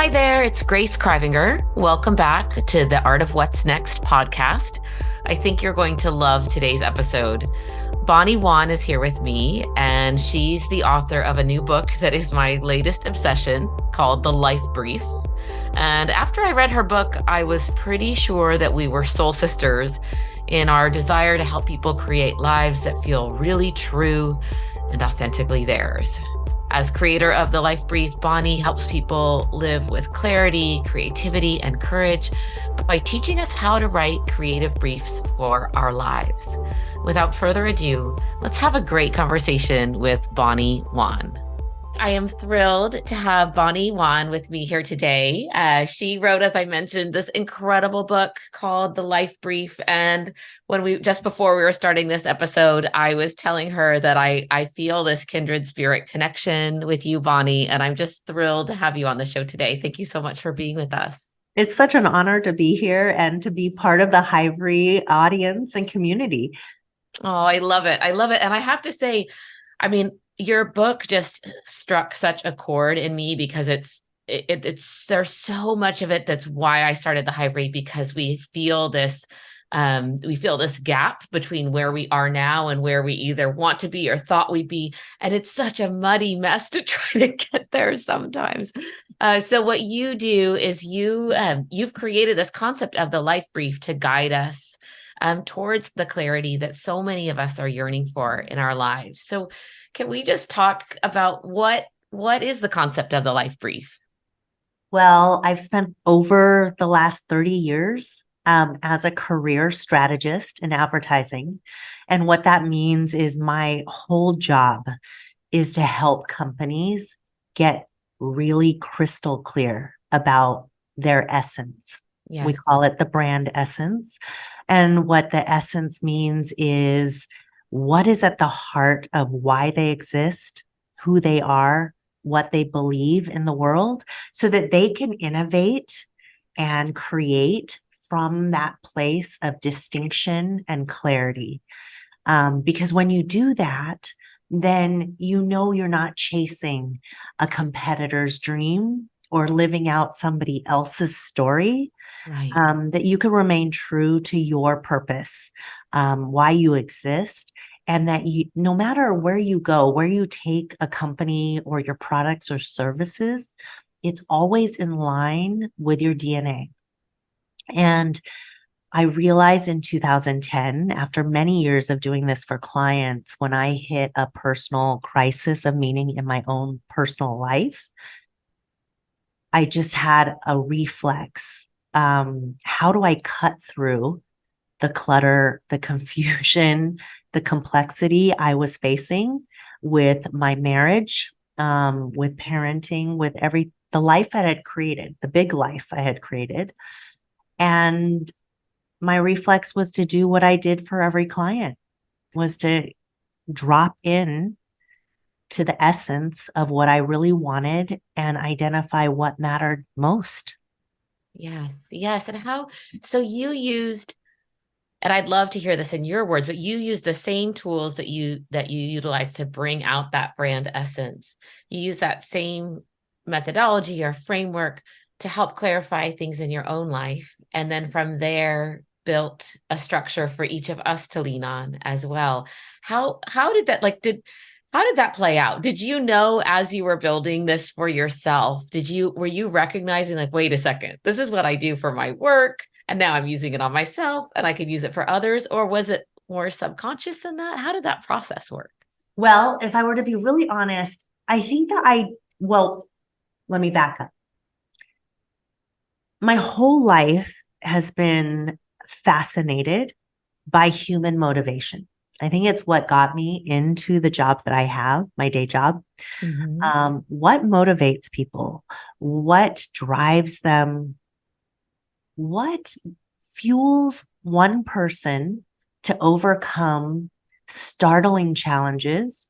Hi there, it's Grace Krivinger. Welcome back to the Art of What's Next podcast. I think you're going to love today's episode. Bonnie Wan is here with me, and she's the author of a new book that is my latest obsession called The Life Brief. And after I read her book, I was pretty sure that we were soul sisters in our desire to help people create lives that feel really true and authentically theirs. As creator of The Life Brief, Bonnie helps people live with clarity, creativity, and courage by teaching us how to write creative briefs for our lives. Without further ado, let's have a great conversation with Bonnie Wan. I am thrilled to have Bonnie Wan with me here today. She wrote, as I mentioned, this incredible book called The Life Brief. And just before we were starting this episode, I was telling her that I feel this kindred spirit connection with you, Bonnie, and I'm just thrilled to have you on the show today. Thank you so much for being with us. It's such an honor to be here and to be part of the Hivery audience and community. Oh, I love it. I love it. And I have to say, I mean, your book just struck such a chord in me because it's there's so much of it that's why I started the Hivery, because we feel this gap between where we are now and where we either want to be or thought we'd be, and it's such a muddy mess to try to get there sometimes. So what you do is you've created this concept of the life brief to guide us towards the clarity that so many of us are yearning for in our lives. So can we just talk about what is the concept of the life brief? Well, I've spent over the last 30 years as a career strategist in advertising. And what that means is my whole job is to help companies get really crystal clear about their essence. We Yes. call it the brand essence. And what the essence means is what is at the heart of why they exist, who they are, what they believe in the world, so that they can innovate and create from that place of distinction and clarity. Because when you do that, then you know you're not chasing a competitor's dream or living out somebody else's story, Right. that you can remain true to your purpose, why you exist, and that no matter where you go, where you take a company or your products or services, it's always in line with your DNA. And I realized in 2010, after many years of doing this for clients, when I hit a personal crisis of meaning in my own personal life, I just had a reflex. How do I cut through the clutter, the confusion, the complexity I was facing with my marriage, with parenting, with the life I had created, the big life I had created. And my reflex was to do what I did for every client, was to drop in to the essence of what I really wanted and identify what mattered most. Yes. Yes. So you used, and I'd love to hear this in your words, but you used the same tools that you utilize to bring out that brand essence. You use that same methodology or framework to help clarify things in your own life. And then from there, built a structure for each of us to lean on as well. How did that how did that play out? Did you know as you were building this for yourself, were you recognizing like, wait a second, this is what I do for my work, and now I'm using it on myself and I could use it for others? Or was it more subconscious than that? How did that process work? Well, if I were to be really honest, I think that well, let me back up. My whole life has been fascinated by human motivation. I think it's what got me into the job that I have, my day job. Mhm. What motivates people? What drives them? What fuels one person to overcome startling challenges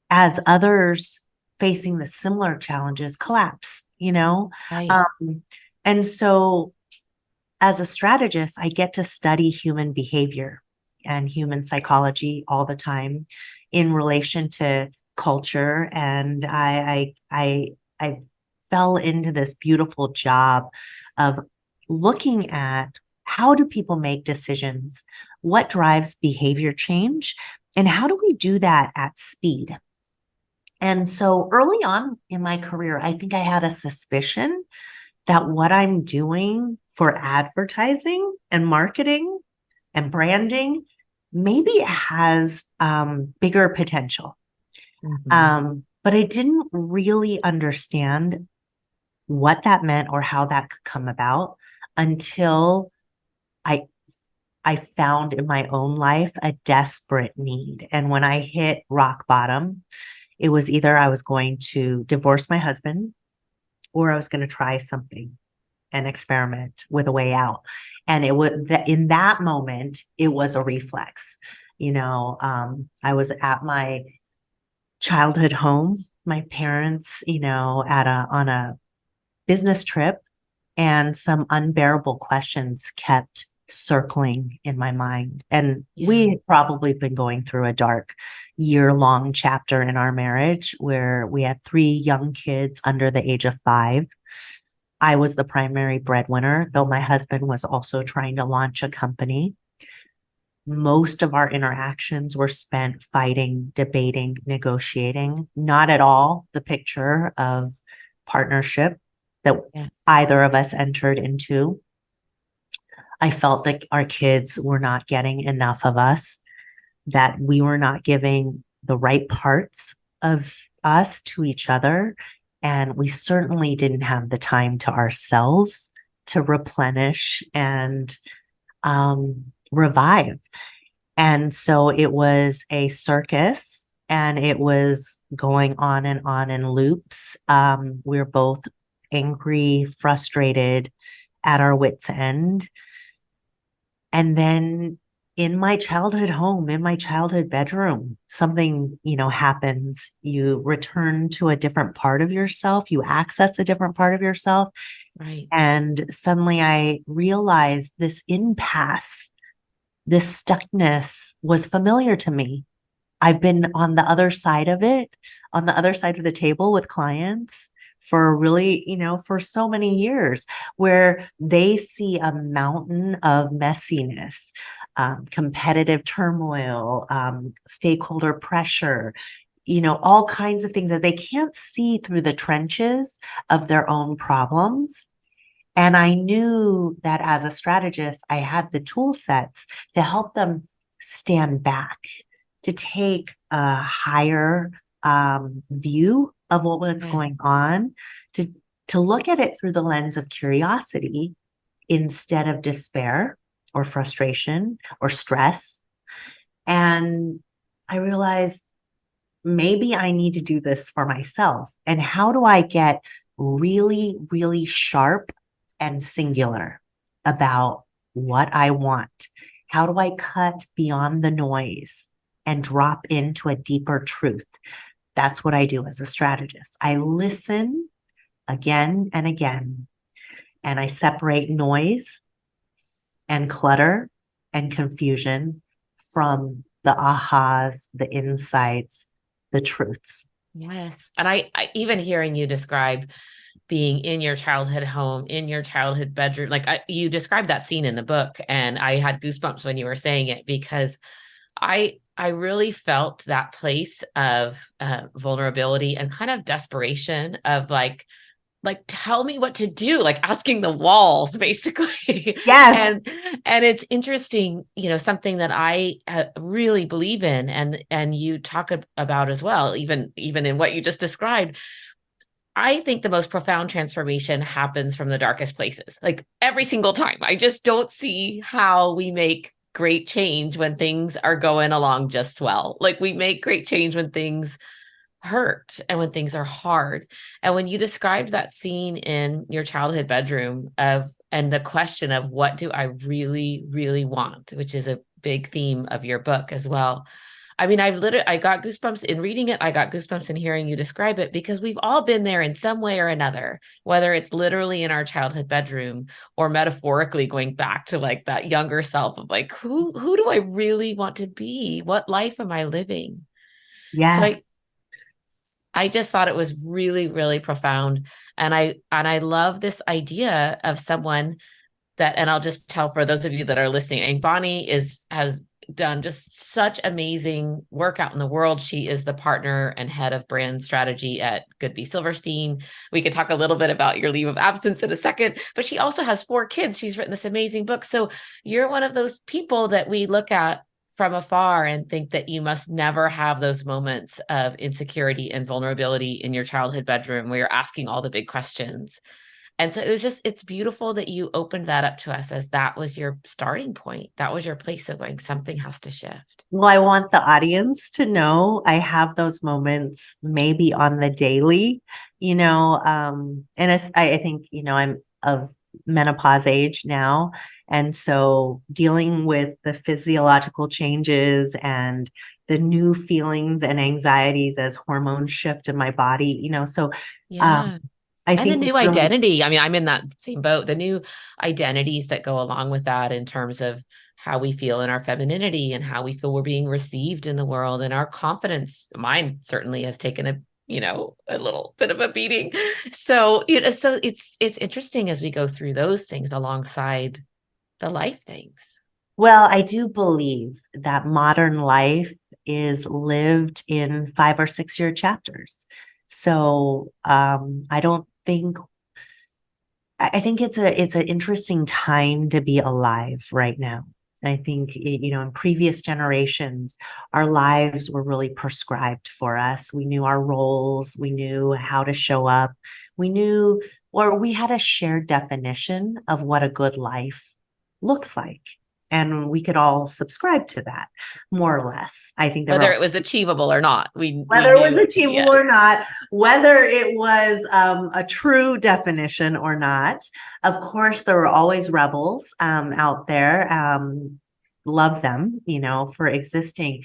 as others facing the similar challenges collapse, you know? Right. Um, and so as a strategist, I get to study human behavior and human psychology all the time in relation to culture. And I've fell into this beautiful job of looking at how do people make decisions? What drives behavior change? And how do we do that at speed? And so early on in my career, I think I had a suspicion that what I'm doing for advertising and marketing and branding maybe it has bigger potential. Mhm. But I didn't really understand what that meant or how that could come about until I I found in my own life a desperate need. And when I hit rock bottom, it was either I was going to divorce my husband or I was going to try something and experiment with a way out. And it was that in that moment, it was a reflex. I was at my childhood home, my parents, at a on a business trip, and some unbearable questions kept circling in my mind. And Yeah. we had probably been going through a dark year-long chapter in our marriage where we had three young kids under the age of 5. I was the primary breadwinner, though my husband was also trying to launch a company. Most of our interactions were spent fighting, debating, negotiating, not at all the picture of partnership that Yes. either of us entered into. I felt like our kids were not getting enough of us, that we were not giving the right parts of us to each other. And we certainly didn't have the time to ourselves to replenish and revive. And so it was a circus and it was going on in loops. We were both angry, frustrated, at our wits' end. And then in my childhood home, in my childhood bedroom, something, happens. You return to a different part of yourself, you access a different part of yourself. Right. And suddenly I realized this impasse, this stuckness was familiar to me. I've been on the other side of it, on the other side of the table with clients for really, for so many years, where they see a mountain of messiness, competitive turmoil, stakeholder pressure, all kinds of things that they can't see through the trenches of their own problems. And I knew that as a strategist, I had the tool sets to help them stand back, to take a higher view of what was Yes. going on, to, to look at it through the lens of curiosity instead of despair or frustration or stress. And I realized maybe I need to do this for myself. And how do I get really, really sharp and singular about what I want? How do I cut beyond the noise and drop into a deeper truth? That's what I do as a strategist. I listen again and again, and I separate noise and clutter and confusion from the ahas, the insights, the truths. Yes. And I even hearing you describe being in your childhood home, in your childhood bedroom, like you described that scene in the book, and I had goosebumps when you were saying it because I really felt that place of vulnerability and kind of desperation of like tell me what to do, like asking the walls basically. Yes. And it's interesting, something that I really believe in, and you talk about as well, even in what you just described. I think the most profound transformation happens from the darkest places, like every single time. I just don't see how we make great change when things are going along just swell. Like we make great change when things hurt and when things are hard. And when you described that scene in your childhood bedroom of and the question of what do I really, really want, which is a big theme of your book as well. I mean, I got goosebumps in reading it. I got goosebumps in hearing you describe it because we've all been there in some way or another, whether it's literally in our childhood bedroom or metaphorically going back to like that younger self of like, who do I really want to be? What life am I living? So Yes. I just thought it was really, really profound. And I love this idea of someone that, and I'll just tell for those of you that are listening, and Bonnie has done just such amazing work out in the world. She is the partner and head of brand strategy at Goodby Silverstein. We could talk a little bit about your leave of absence in a second, but she also has 4 kids. She's written this amazing book. So you're one of those people that we look at from afar and think that you must never have those moments of insecurity and vulnerability in your childhood bedroom where you're asking all the big questions. And so it's beautiful that you opened that up to us as that was your starting point. That was your place of going, something has to shift. Well, I want the audience to know I have those moments maybe on the daily, and I think, I'm of menopause age now. And so dealing with the physiological changes and the new feelings and anxieties as hormones shift in my body, um, Yeah. I And the think it's new really, identity. I mean, I'm in that same boat. The new identities that go along with that in terms of how we feel in our femininity and how we feel we're being received in the world and our confidence. Mine certainly has taken a little bit of a beating. So, so it's interesting as we go through those things alongside the life things. well, I do believe that modern life is lived in 5 or 6 year chapters. So I don't think I think it's an interesting time to be alive right now. I think in previous generations, our lives were really prescribed for us. We knew our roles, we knew how to show up, we knew, or we had a shared definition of what a good life looks like. And we could all subscribe to that, more or less. I think there Whether were, it was achievable or not, we whether it was knew. achievable Yes. or not, whether it was a true definition or not. Of course, there were always rebels out there. Love them, for existing.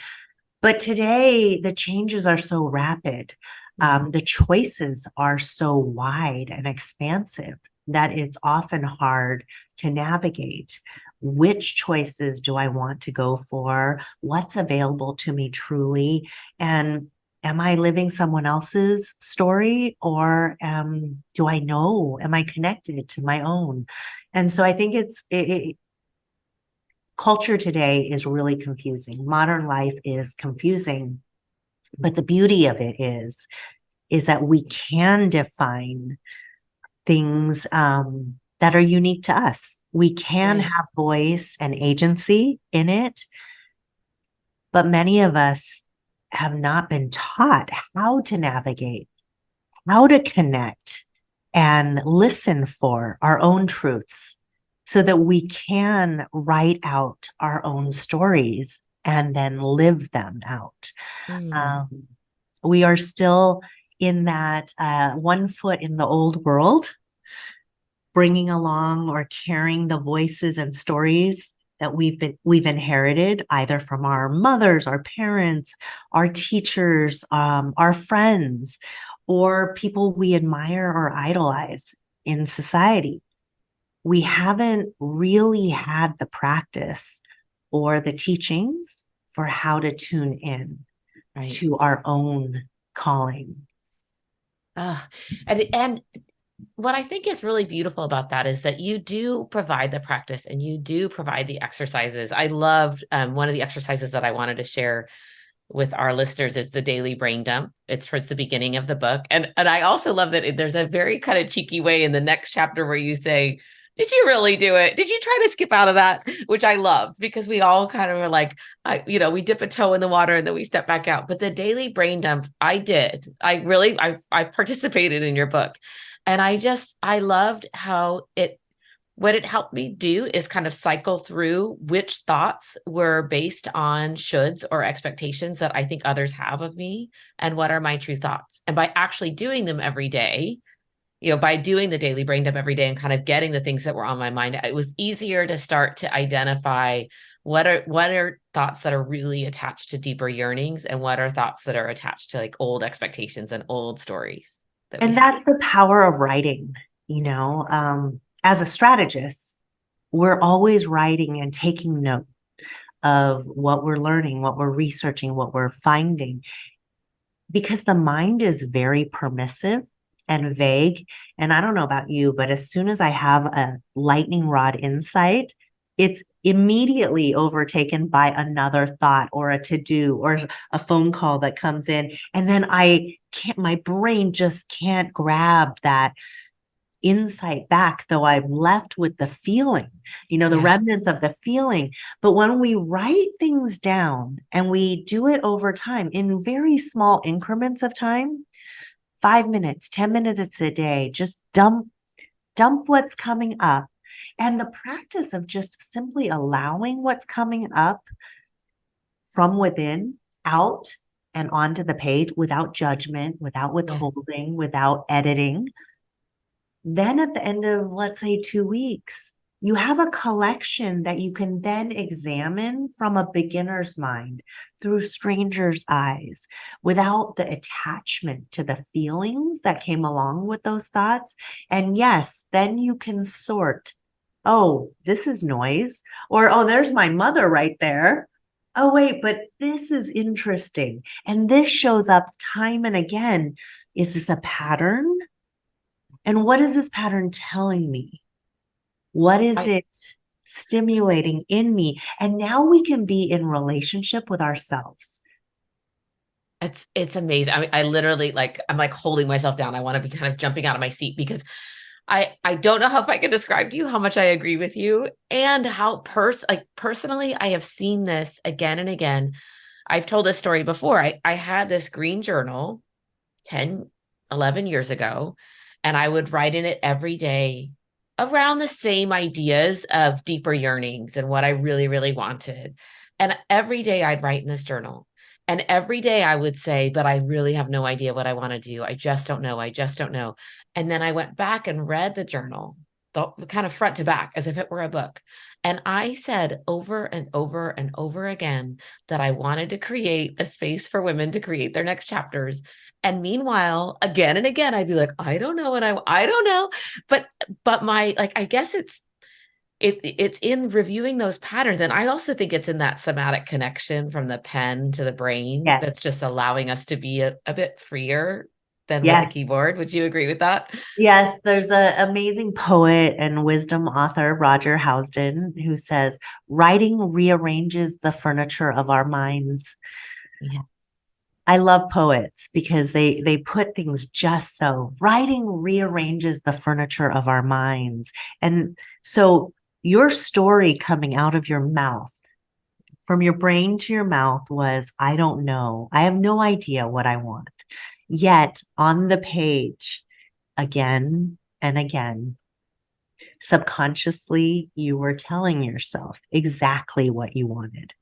But today, the changes are so rapid. The choices are so wide and expansive that it's often hard to navigate. Which choices do I want to go for? What's available to me truly? And am I living someone else's story, or do I know? Am I connected to my own? And so I think culture today is really confusing. Modern life is confusing, but the beauty of it is that we can define things that are unique to us. We can Right. have voice and agency in it, but many of us have not been taught how to navigate, how to connect, and listen for our own truths so that we can write out our own stories and then live them out. Mm. Um, we are still in that one foot in the old world, bringing along or carrying the voices and stories that we've inherited either from our mothers, our parents, our teachers, our friends, or people we admire or idolize in society. We haven't really had the practice or the teachings for how to tune in Right. to our own calling. Uh, and what I think is really beautiful about that is that you do provide the practice and you do provide the exercises. I loved one of the exercises that I wanted to share with our listeners is the daily brain dump. It's towards the beginning of the book. And I also love that there's a very kind of cheeky way in the next chapter where you say, did you really do it? Did you try to skip out of that? Which I love because we all kind of are like, we dip a toe in the water and then we step back out. But the daily brain dump, I did. I participated in your book. And I loved how what it helped me do is kind of cycle through which thoughts were based on shoulds or expectations that I think others have of me and what are my true thoughts. And by actually doing them every day, by doing the daily brain dump every day and kind of getting the things that were on my mind, it was easier to start to identify what are thoughts that are really attached to deeper yearnings and what are thoughts that are attached to like old expectations and old stories that we And have. that's the power of writing, as a strategist, we're always writing and taking note of what we're learning, what we're researching, what we're finding, because the mind is very permissive and vague. And I don't know about you, but as soon as I have a lightning rod insight, it's immediately overtaken by another thought or a to do or a phone call that comes in. And then my brain just can't grab that insight back, though I'm left with the feeling, the Yes. remnants of the feeling. But when we write things down and we do it over time in very small increments of time, 5 minutes, 10 minutes a day, just dump what's coming up. And the practice of just simply allowing what's coming up from within out and onto the page without judgment, without Yes. withholding, without editing. Then at the end of, let's say, 2 weeks, you have a collection that you can then examine from a beginner's mind through stranger's eyes without the attachment to the feelings that came along with those thoughts. And yes, then you can sort, oh, this is noise, or oh, there's my mother right there. Oh, wait, but this is interesting. And this shows up time and again. Is this a pattern? And what is this pattern telling me? What is I it stimulating in me? And now we can be in relationship with ourselves. it's amazing. I literally like I'm like holding myself down. I want to be kind of jumping out of my seat because I don't know how if I can describe to you how much I agree with you and how personally I have seen this again and again. I've told this story before. I had this green journal 10, 11 years ago, and I would write in it every day around the same ideas of deeper yearnings and what I really, really wanted. And every day I'd write in this journal. And every day I would say, but I really have no idea what I want to do. I just don't know. I just don't know. And then I went back and read the journal, the kind of front to back, as if it were a book. And I said over and over and over again that I wanted to create a space for women to create their next chapters. And meanwhile, again and again, I'd be like, I don't know what I don't know. But my like, I guess it's in reviewing those patterns. And I also think it's in that somatic connection from the pen to the brain that's Yes. just allowing us to be a bit freer than with the Yes. keyboard. Would you agree with that? Yes, there's an amazing poet and wisdom author, Roger Housden, who says, writing rearranges the furniture of our minds. Yeah. I love poets because they put things just so. Writing rearranges the furniture of our minds. And so your story coming out of your mouth, from your brain to your mouth was, I don't know. I have no idea what I want. Yet on the page, again and again, subconsciously, you were telling yourself exactly what you wanted.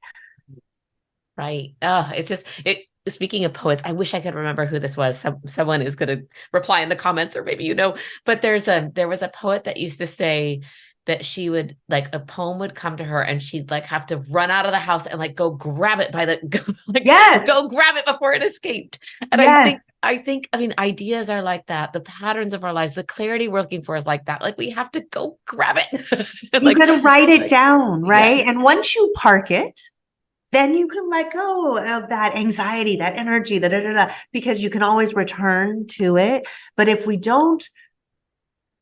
Right. Oh, it's just it. Speaking of poets, I wish I could remember who this was. Someone is going to reply in the comments, or maybe you know. But there was a poet that used to say that she would like a poem would come to her and she'd like have to run out of the house and like go grab it by the like Yes, go grab it before it escaped. And yes. I mean ideas are like that. The patterns of our lives, the clarity we're looking for is like that. Like we have to go grab it. You got to write it Like down, right? yes. And once you park it, then you can let go of that anxiety, that energy, because you can always return to it. But if we don't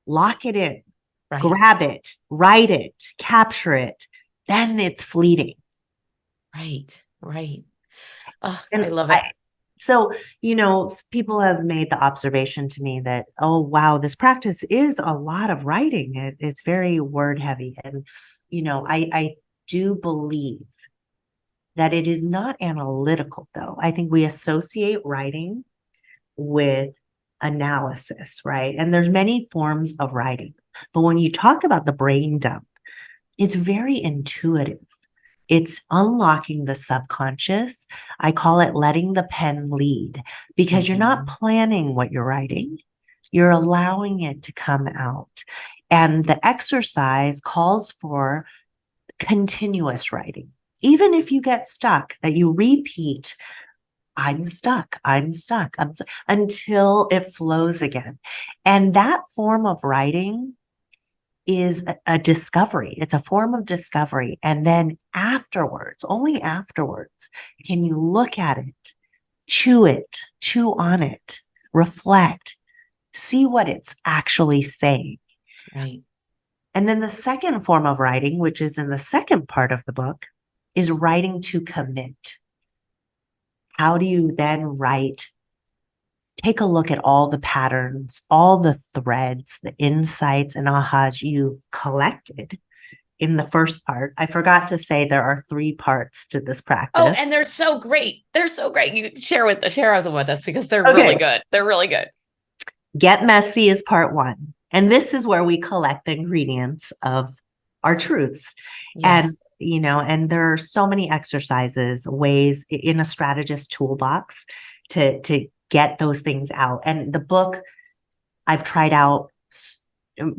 lock it in, Right. grab it, write it, capture it, then it's fleeting. Right. Right. Oh, I And love it. so, people have made the observation to me that, oh, wow, this practice is a lot of writing. It's very word heavy. And, I do believe that it is not analytical, though. I think we associate writing with analysis, right? And there's many forms of writing. But when you talk about the brain dump, it's very intuitive. It's unlocking the subconscious. I call it letting the pen lead because you're not Mhm. planning what you're writing. You're allowing it to come out. And the exercise calls for continuous writing. Even if you get stuck, that you repeat, I'm stuck, I'm stuck, until it flows again. And that form of writing is a discovery. It's a form of discovery. And then afterwards, only afterwards, can you look at it, chew on it, reflect. See what it's actually saying. Right. And then the second form of writing, which is in the second part of the book, is writing to commit. How do you then write? Take a look at all the patterns, all the threads, the insights and ahas you've collected in the first part. I forgot to say there are 3 parts to this Oh, practice. and they're so great. They're so great. You share them with us because they're really Okay. good. They're really good. Get messy is part 1. And this is where we collect the ingredients of our truths. And, Yes. and there are so many exercises, ways in a strategist toolbox to get those things out. And the book, I've tried out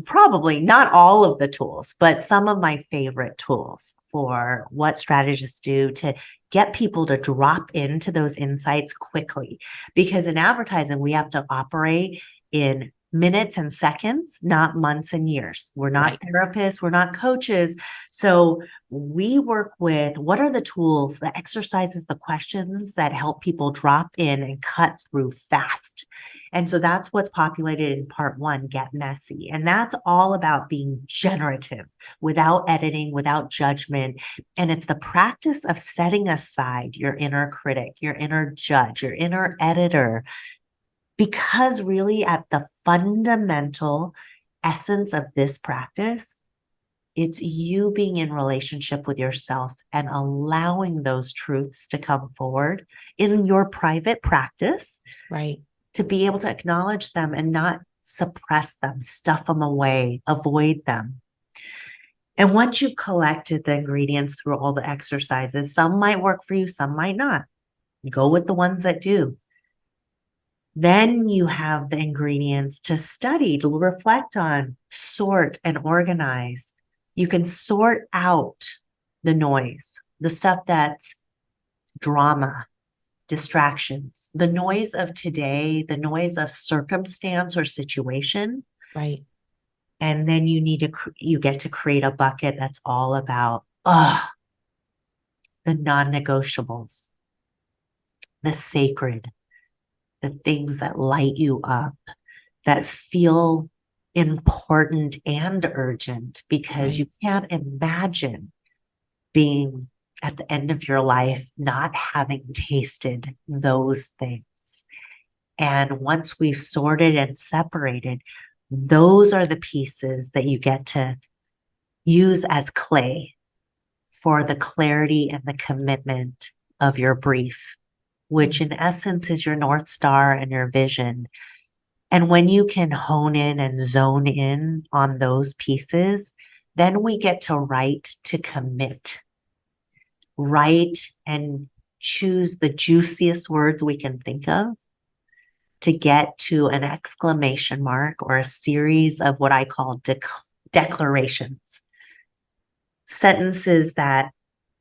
probably not all of the tools, but some of my favorite tools for what strategists do to get people to drop into those insights quickly. Because in advertising, we have to operate in minutes and seconds, not months and years. We're not therapists, we're not coaches. So we work with what are the tools, the exercises, the questions that help people drop in and cut through fast. And so that's what's populated in part 1, Get Messy. And that's all about being generative without editing, without judgment. And it's the practice of setting aside your inner critic, your inner judge, your inner editor, because really at the fundamental essence of this practice, it's you being in relationship with yourself and allowing those truths to come forward in your private practice. Right. To be able to acknowledge them and not suppress them, stuff them away, avoid them. And once you've collected the ingredients through all the exercises, some might work for you, some might not. Go with the ones that do. Then you have the ingredients to study, to reflect on, sort, and organize. You can sort out the noise, the stuff that's drama, distractions, the noise of today, the noise of circumstance or situation. Right. And then you get to create a bucket that's all about the non-negotiables, the sacred, the things that light you up, that feel important and urgent, because you can't imagine being at the end of your life not having tasted those things. And once we've sorted and separated, those are the pieces that you get to use as clay for the clarity and the commitment of your brief, which in essence is your North Star and your vision. And when you can hone in and zone in on those pieces, then we get to write to commit. Write and choose the juiciest words we can think of to get to an exclamation mark or a series of what I call declarations. Sentences that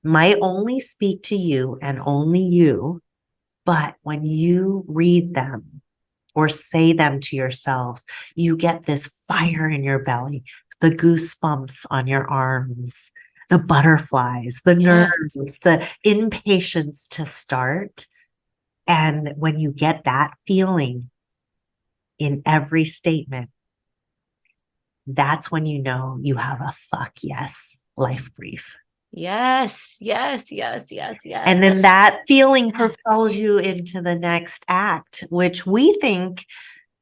might only speak to you and only you, but when you read them or say them to yourselves, you get this fire in your belly, the goosebumps on your arms, the butterflies, the nerves, the impatience to start. And when you get that feeling in every statement, that's when you know you have a fuck yes life brief. Yes, yes, yes, yes, yes. And then that feeling propels you into the next act, which we think,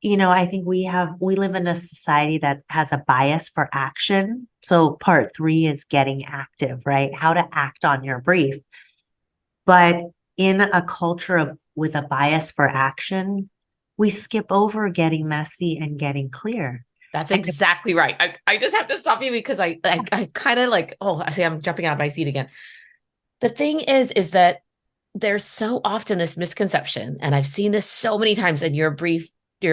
I think we live in a society that has a bias for action. So part 3 is getting active, right? How to act on your brief. But in a culture with a bias for action, we skip over getting messy and getting clear. That's exactly right. I just have to stop you because I kind of like, I see I'm jumping out of my seat again. The thing is that there's so often this misconception, and I've seen this so many times, and your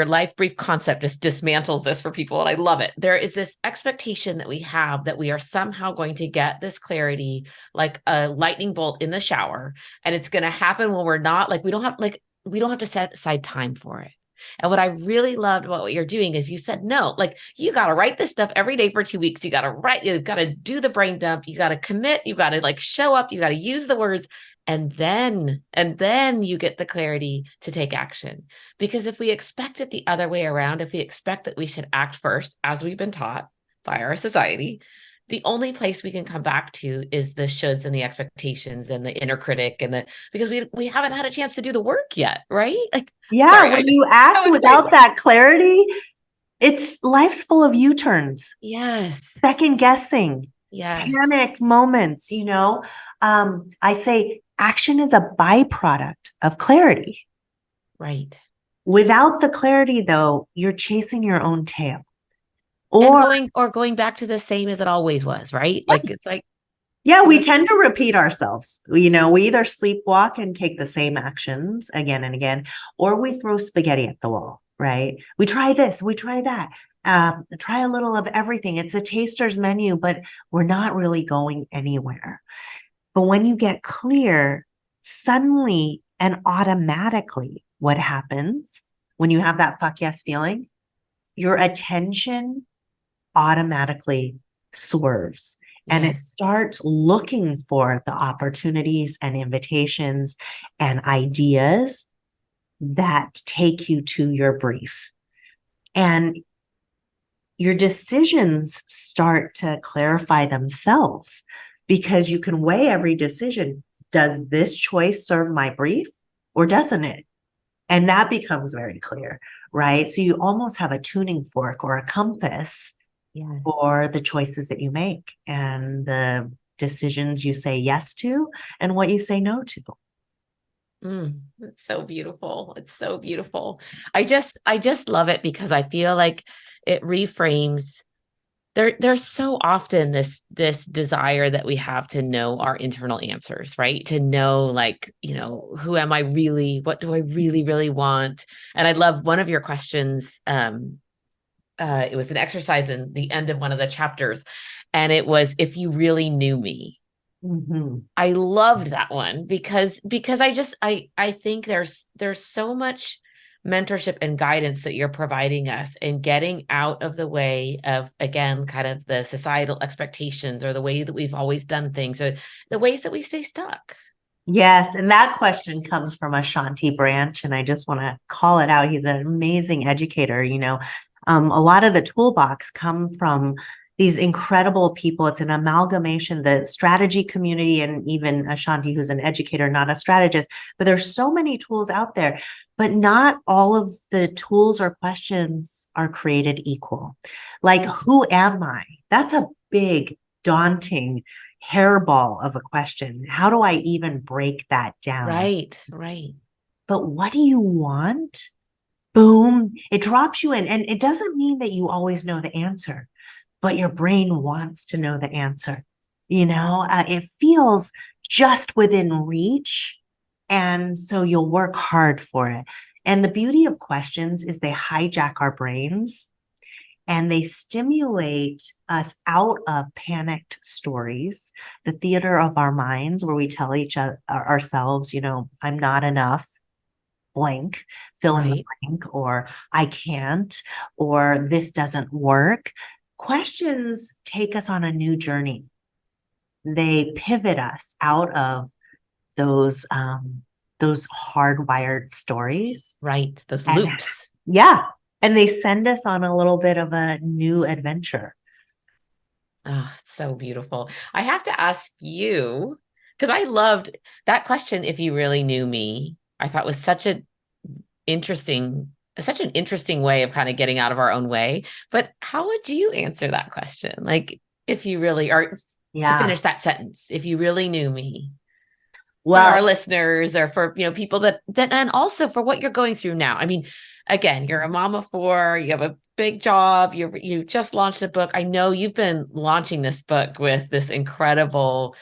life brief concept just dismantles this for people, and I love it. There is this expectation that we have that we are somehow going to get this clarity like a lightning bolt in the shower, and it's going to happen when we're not. Like we don't have to set aside time for it. And what I really loved about what you're doing is you said, no, like you got to write this stuff every day for 2 weeks. You got to write, you've got to do the brain dump. You got to commit. You got to like show up. You got to use the words. And then you get the clarity to take action. Because if we expect it the other way around, if we expect that we should act first, as we've been taught by our society, the only place we can come back to is the shoulds and the expectations and the inner critic and the because we haven't had a chance to do the work yet, right? Like, Yeah, sorry, I when just you act so without excited. that clarity, it's life's full of U-turns, Yes, second guessing, yes, panic moments, I say action is a byproduct of clarity. right. Without the clarity, though, you're chasing your own tail. And Or, going back to the same as it always was, right? Like it's like yeah, we let's tend to repeat ourselves. We either sleepwalk and take the same actions again and again, or we throw spaghetti at the wall, right? We try this, we try that, try a little of everything. It's a taster's menu, but we're not really going anywhere. But when you get clear, suddenly and automatically, what happens when you have that fuck yes feeling? Your attention automatically swerves and it yeah. starts looking for the opportunities and invitations and ideas that take you to your brief. And your decisions start to clarify themselves because you can weigh every decision. Does this choice serve my brief or doesn't it? And that becomes very clear, right? So you almost have a tuning fork or a compass Yes. for the choices that you make and the decisions you say yes to and what you say no to. It's so beautiful. It's so beautiful. I just love it because I feel like it reframes there's so often this desire that we have to know our internal answers, right? To know like, who am I really? What do I really, really want? And I love one of your questions. It was an exercise in the end of one of the chapters, and it was if you really knew me. Mm-hmm. I loved that one because I think there's so much mentorship and guidance that you're providing us in getting out of the way of again kind of the societal expectations or the way that we've always done things or the ways that we stay stuck. Yes, and that question comes from Ashanti Branch, and I just want to call it out. He's an amazing educator. A lot of the toolbox come from these incredible people. It's an amalgamation, the strategy community, and even Ashanti, who's an educator, not a strategist. But there's so many tools out there, but not all of the tools or questions are created equal. Like, who am I? That's a big, daunting hairball of a question. How do I even break that down? Right, right. But what do you want? Boom, it drops you in. And it doesn't mean that you always know the answer, but your brain wants to know the answer. It feels just within reach. And so you'll work hard for it. And the beauty of questions is they hijack our brains and they stimulate us out of panicked stories, the theater of our minds, where we tell each other ourselves, I'm not enough, blank, fill in the Right. blank, or I can't, or this doesn't work. Questions take us on a new journey. They pivot us out of those hardwired stories. Right. Those And loops. yeah, and they send us on a little bit of a new adventure. Oh, it's so beautiful. I have to ask you, because I loved that question, if you really knew me, I thought was such an interesting way of kind of getting out of our own way. But how would you answer that question? Like, if you really are to Yeah. finish that sentence, if you really knew me for Well, our listeners or for people that and also for what you're going through now. I mean, again, you're a mom of four, you have a big job, you just launched a book. I know you've been launching this book with this incredible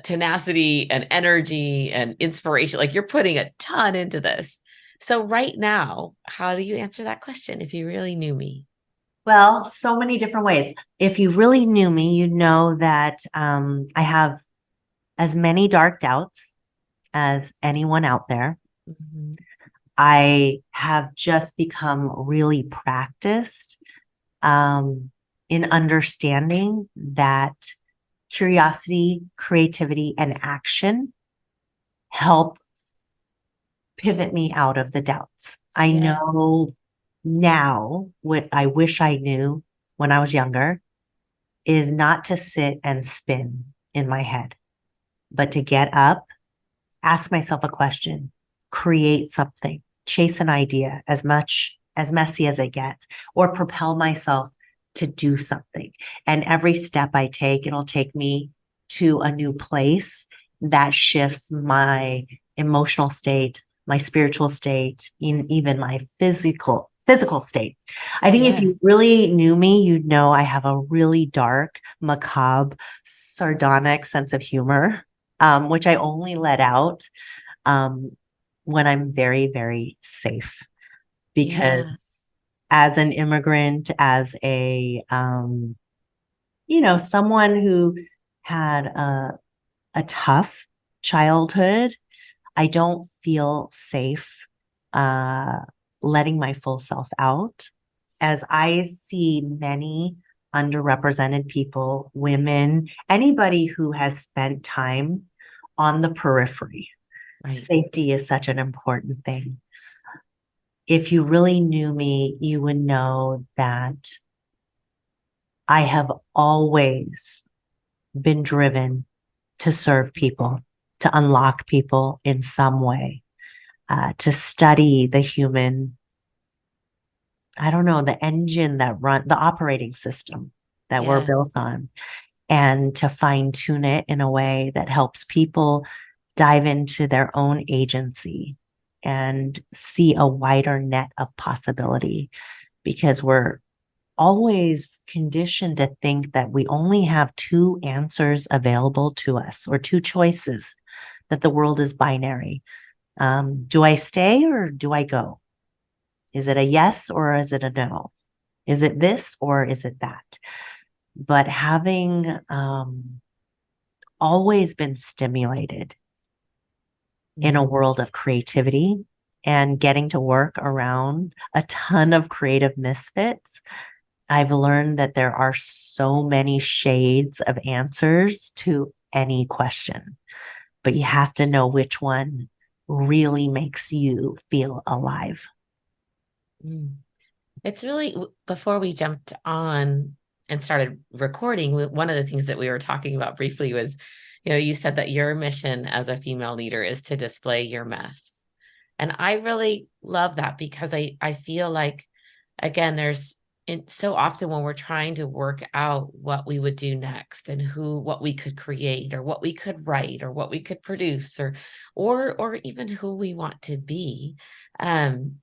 tenacity and energy and inspiration. Like you're putting a ton into this. So right now, how do you answer that question if you really knew me? well, so many different ways. If you really knew me, you'd know that I have as many dark doubts as anyone out there. Mhm. I have just become really practiced in understanding that curiosity, creativity, and action help pivot me out of the doubts. I Yes. know now what I wish I knew when I was younger is not to sit and spin in my head, but to get up, ask myself a question, create something, chase an idea as messy as it gets, or propel myself to do something. And every step I take, it'll take me to a new place that shifts my emotional state, my spiritual state, even my physical state. I think if you Yes. really knew me, you'd know I have a really dark, macabre, sardonic sense of humor, which I only let out um, when I'm very, very safe. Yeah. Because as an immigrant, as someone who had a tough childhood, I don't feel safe uh, letting my full self out. As I see many underrepresented people, women, anybody who has spent time on the periphery. Right. Safety is such an important thing. If you really knew me, you would know that I have always been driven to serve people, to unlock people in some way, to study the human, I don't know, the engine that run the operating system that we're Yeah. built on, and to fine tune it in a way that helps people dive into their own agency and see a wider net of possibility, because we're always conditioned to think that we only have two answers available to us, or two choices, that the world is binary. Do I stay or do I go? Is it a yes or is it a no? Is it this or is it that? But having always been stimulated in a Mhm. world of creativity and getting to work around a ton of creative misfits, I've learned that there are so many shades of answers to any question, but you have to know which one really makes you feel alive. Mm. It's really before we jumped on and started recording, one of the things that we were talking about briefly was, you said that your mission as a female leader is to display your mess. And I really love that because I feel like, again, so often when we're trying to work out what we would do next and what we could create or what we could write or what we could produce or even who we want to be, um,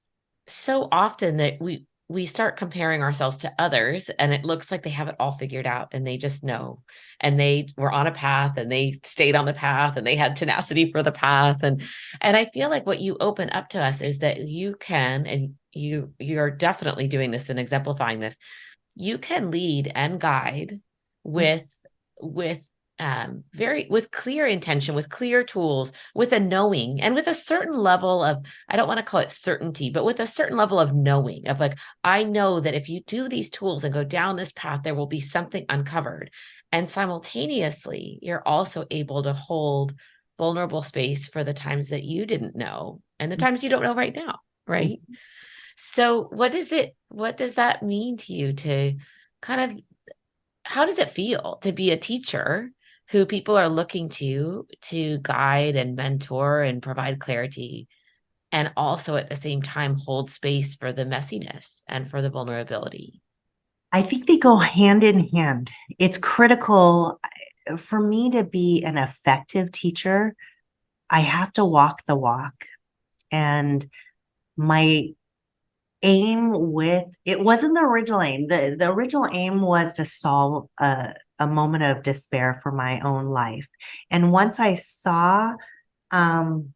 so often that we start comparing ourselves to others and it looks like they have it all figured out and they just know and they were on a path and they stayed on the path and they had tenacity for the path and I feel like what you open up to us is that you can, and you're definitely doing this and exemplifying this, you can lead and guide with with very with clear intention, with clear tools, with a knowing and with a certain level of, I don't want to call it certainty, but with a certain level of knowing of like, I know that if you do these tools and go down this path, there will be something uncovered. And simultaneously, you're also able to hold vulnerable space for the times that you didn't know and the times you don't know right now, right? So what does that mean to you to kind of, how does it feel to be a teacher who people are looking to guide and mentor and provide clarity and also at the same time hold space for the messiness and for the vulnerability? I think they go hand in hand. It's critical for me to be an effective teacher. I have to walk the walk. And my aim with it wasn't the original aim. The original aim was to solve a moment of despair for my own life. And once I saw um,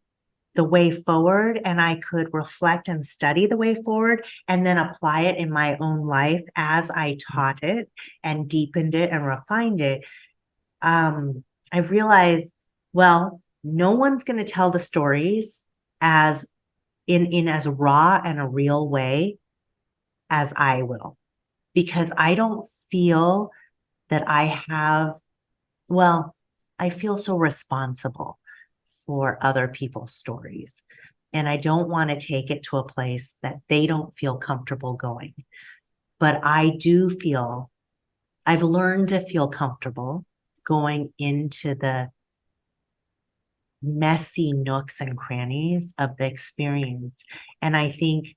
the way forward and I could reflect and study the way forward and then apply it in my own life as I taught it and deepened it and refined it, I realized, well, no one's going to tell the stories as in as raw and a real way as I will, because I don't feel that I have, well, I feel so responsible for other people's stories. And I don't want to take it to a place that they don't feel comfortable going. But I do feel, I've learned to feel comfortable going into the messy nooks and crannies of the experience. And I think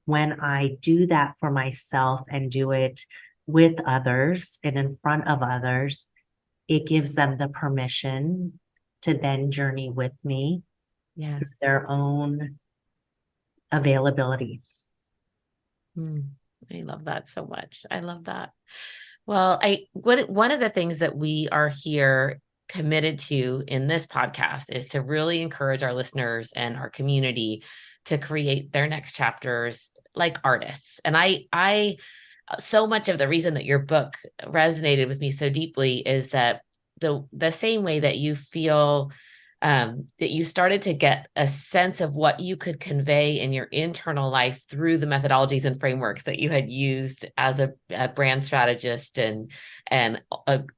when I do that for myself and do it with others and in front of others, it gives them the permission to then journey with me through Yes. their own availability. Mm, I love that so much. I love that. Well, one of the things that we are here committed to in this podcast is to really encourage our listeners and our community to create their next chapters like artists. And I so much of the reason that your book resonated with me so deeply is that the same way that you feel that you started to get a sense of what you could convey in your internal life through the methodologies and frameworks that you had used as a brand strategist and an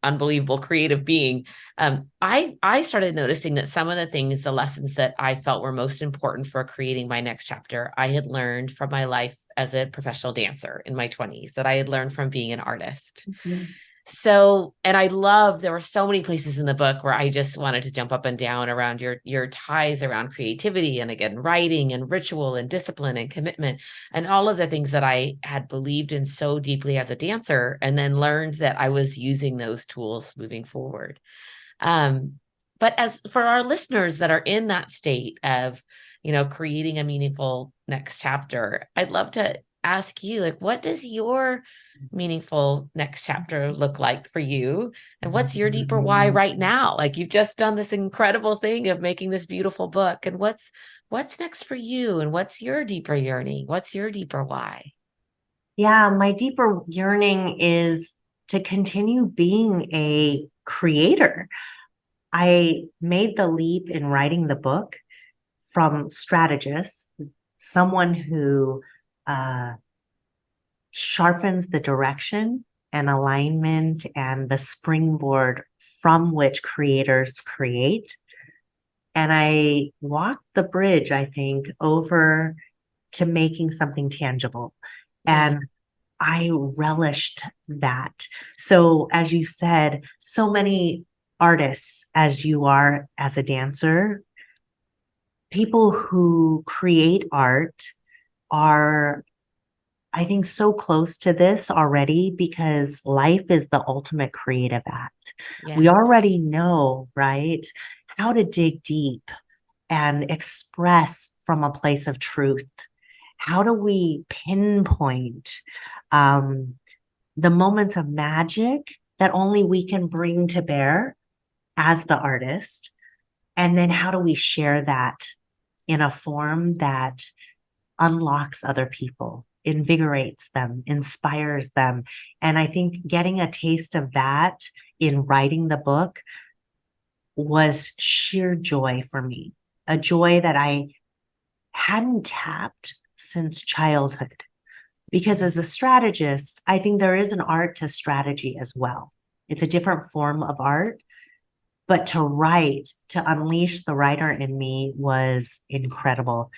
unbelievable creative being. I started noticing that some of the things, the lessons that I felt were most important for creating my next chapter, I had learned from my life as a professional dancer in my 20s, that I had learned from being an artist. Mhm. So, and I love, there were so many places in the book where I just wanted to jump up and down around your ties around creativity and again writing and ritual and discipline and commitment and all of the things that I had believed in so deeply as a dancer, and then learned that I was using those tools moving forward. Um, but as for our listeners that are in that state of, creating a meaningful next chapter, I'd love to ask you, like, what does your meaningful next chapter look like for you? And what's your deeper why right now? Like, you've just done this incredible thing of making this beautiful book. And what's next for you? And what's your deeper yearning? What's your deeper why? Yeah, my deeper yearning is to continue being a creator. I made the leap in writing the book from strategist, someone who uh, sharpens the direction and alignment and the springboard from which creators create. And I walked the bridge, I think, over to making something tangible. Yeah. And I relished that. So, as you said, so many artists, as you are as a dancer, people who create art are, I think, so close to this already because life is the ultimate creative act. We Yes. already know, right, how to dig deep and express from a place of truth. How do we pinpoint um, the moments of magic that only we can bring to bear as the artist? And then how do we share that in a form that unlocks other people, invigorates them, inspires them? And I think getting a taste of that in writing the book was sheer joy for me, a joy that I hadn't tapped since childhood. Because as a strategist, I think there is an art to strategy as well. It's a different form of art, but to write, to unleash the writer in me was incredible.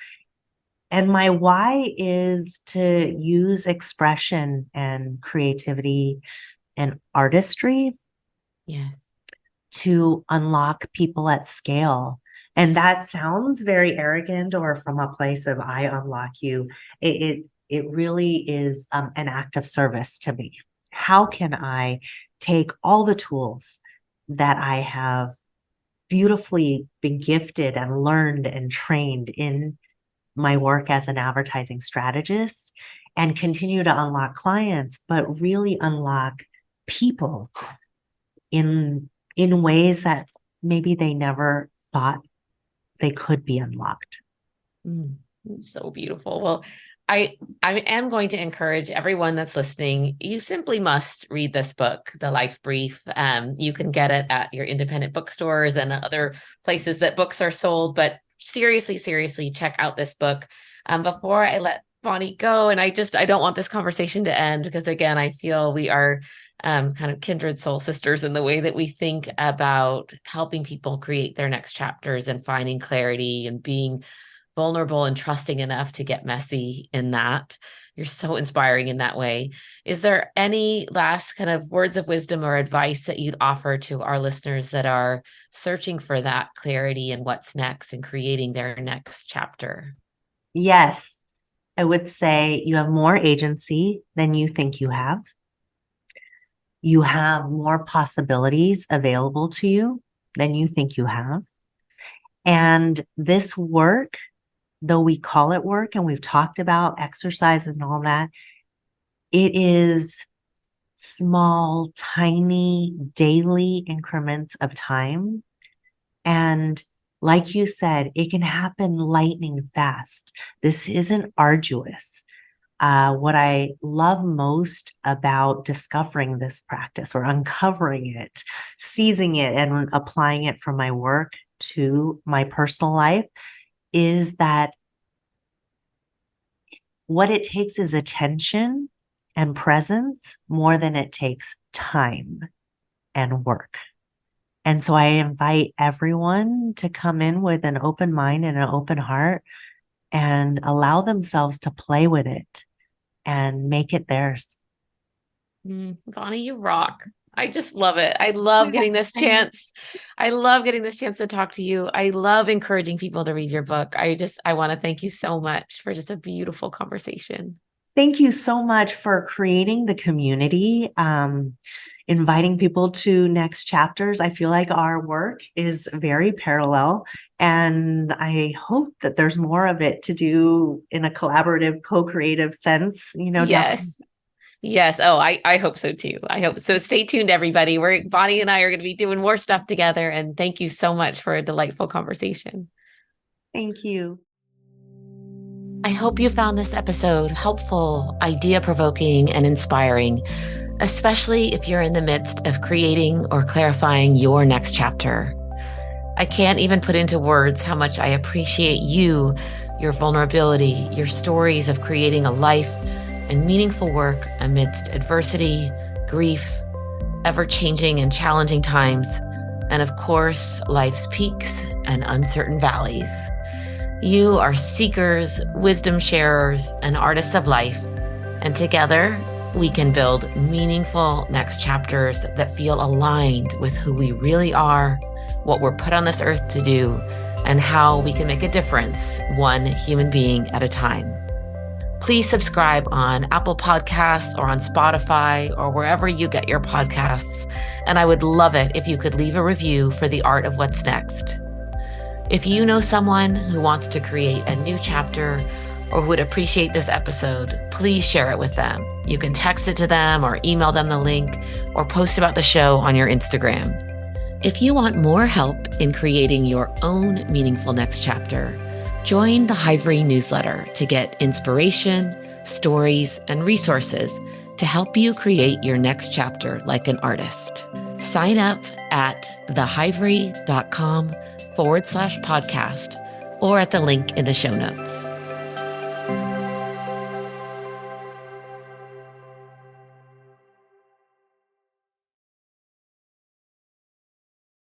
And my why is to use expression and creativity and artistry Yes. to unlock people at scale. And that sounds very arrogant or from a place of I unlock you. It really is an act of service to me. How can I take all the tools that I have beautifully been gifted and learned and trained in my work as an advertising strategist and continue to unlock clients, but really unlock people in ways that maybe they never thought they could be unlocked. Mm, so beautiful. Well, I am going to encourage everyone that's listening. You simply must read this book, The Life Brief. You can get it at your independent bookstores and other places that books are sold. But seriously, seriously, check out this book. Before I let Bonnie go, and I don't want this conversation to end because again, I feel we are kind of kindred soul sisters in the way that we think about helping people create their next chapters and finding clarity and being vulnerable and trusting enough to get messy in that. You're so inspiring in that way. Is there any last kind of words of wisdom or advice that you'd offer to our listeners that are searching for that clarity and what's next and creating their next chapter? Yes, I would say you have more agency than you think you have. You have more possibilities available to you than you think you have. And this work, though we call it work and we've talked about exercises and all that, it is small, tiny, daily increments of time. And like you said, it can happen lightning fast. This isn't arduous. What I love most about discovering this practice or uncovering it, seizing it, and applying it from my work to my personal life is that what it takes is attention and presence more than it takes time and work. And so I invite everyone to come in with an open mind and an open heart and allow themselves to play with it and make it theirs. Bonnie, you rock. I just love it. I love getting this chance. I love getting this chance to talk to you. I love encouraging people to read your book. I want to thank you so much for just a beautiful conversation. Thank you so much for creating the community, inviting people to next chapters. I feel like our work is very parallel, and I hope that there's more of it to do in a collaborative, co-creative sense, Yes. Yes. Oh, I hope so too. I hope so. Stay tuned, everybody. Bonnie and I are going to be doing more stuff together. And thank you so much for a delightful conversation. Thank you. I hope you found this episode helpful, idea provoking, and inspiring, especially if you're in the midst of creating or clarifying your next chapter. I can't even put into words how much I appreciate you, your vulnerability, your stories of creating a life and meaningful work amidst adversity, grief, ever-changing and challenging times, and of course, life's peaks and uncertain valleys. You are seekers, wisdom sharers, and artists of life, and together we can build meaningful next chapters that feel aligned with who we really are, what we're put on this earth to do, and how we can make a difference one human being at a time. Please subscribe on Apple Podcasts or on Spotify or wherever you get your podcasts. And I would love it if you could leave a review for The Art of What's Next. If you know someone who wants to create a new chapter or who would appreciate this episode, please share it with them. You can text it to them or email them the link or post about the show on your Instagram. If you want more help in creating your own meaningful next chapter, join the Hivery newsletter to get inspiration, stories, and resources to help you create your next chapter like an artist. Sign up at thehivery.com/podcast or at the link in the show notes.